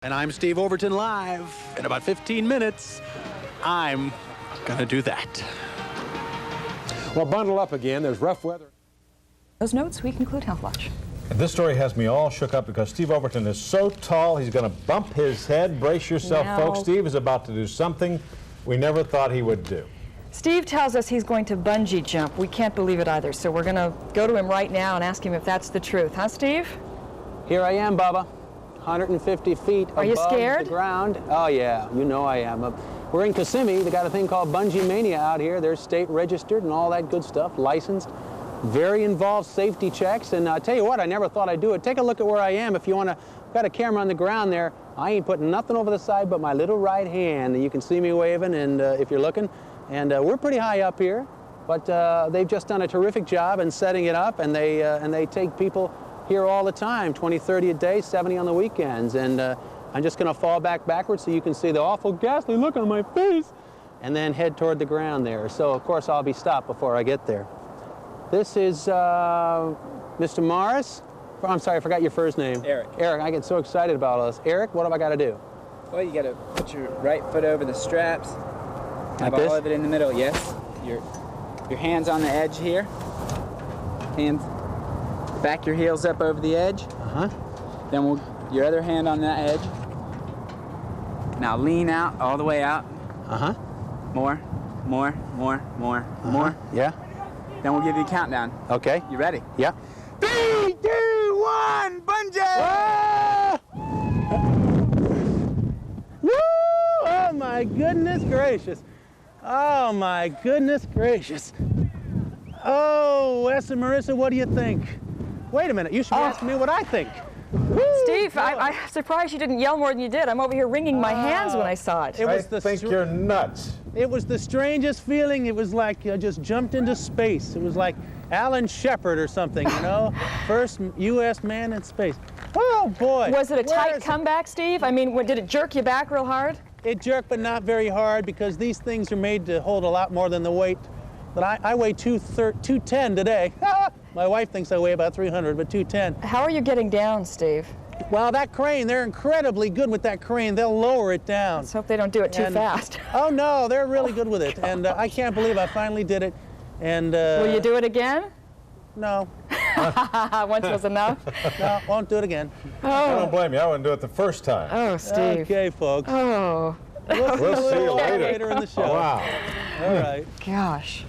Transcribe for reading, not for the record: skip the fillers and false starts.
And I'm Steve Overton live. In about 15 minutes, I'm gonna do that. Well, bundle up again. There's rough weather. Those notes, we conclude Health Watch. This story has me all shook up because Steve Overton is so tall, he's going to bump his head. Brace yourself, folks. Steve is about to do something we never thought he would do. Steve tells us he's going to bungee jump. We can't believe it either, so we're going to go to him right now and ask him if that's the truth. Huh, Steve? Here I am, Bubba. 150 feet Are you above scared? the ground. Oh, yeah. You know I am. We're in Kissimmee. They got a thing called Bungee Mania out here. They're state registered and all that good stuff, licensed. Very involved safety checks. And I'll tell you what, I never thought I'd do it. Take a look at where I am. If you want to, got a camera on the ground there. I ain't putting nothing over the side but my little right hand. You can see me waving, and if you're looking. And we're pretty high up here, but they've just done a terrific job in setting it up, and they take people here all the time, 20, 30 a day, 70 on the weekends. And I'm just going to fall backwards so you can see the awful ghastly look on my face, and then head toward the ground there. So, of course, I'll be stopped before I get there. This is Mr. Morris. I'm sorry, I forgot your first name. Eric. Eric, I get so excited about all this. Eric, what have I got to do? Well, you got to put your right foot over the straps. Like Have this? all of it in the middle, yes. Your hands on the edge here. Hands, back your heels up over the edge. Uh-huh. Then your other hand on that edge. Now lean out, all the way out. Uh-huh. More. Yeah. Then we'll give you a countdown. Okay. You ready? Yeah. 3, 2, 1, bungee! Ah! Woo! Oh my goodness gracious. Oh my goodness gracious. Oh, Wes and Marissa, what do you think? Wait a minute, you should be asking me what I think. Woo! Steve, I'm surprised you didn't yell more than you did. I'm over here wringing my hands when I saw it. I think you're nuts. It was the strangest feeling. It was like I just jumped into space. It was like Alan Shepard or something, you know? First U.S. man in space. Oh, boy. Was it a tight comeback, Steve? I mean, did it jerk you back real hard? It jerked, but not very hard, because these things are made to hold a lot more than the weight. But I weigh 210 today. My wife thinks I weigh about 300, but 210. How are you getting down, Steve? Well, that crane, they're incredibly good with that crane. They'll lower it down. Let's hope they don't do it too fast. Oh, no, they're really good with it. And I can't believe I finally did it. And Will you do it again? No. Once was enough? No, won't do it again. I don't blame you. I wouldn't do it the first time. Oh, Steve. Okay, folks. Oh, We'll see you later. Later in the show. Wow. All right. gosh.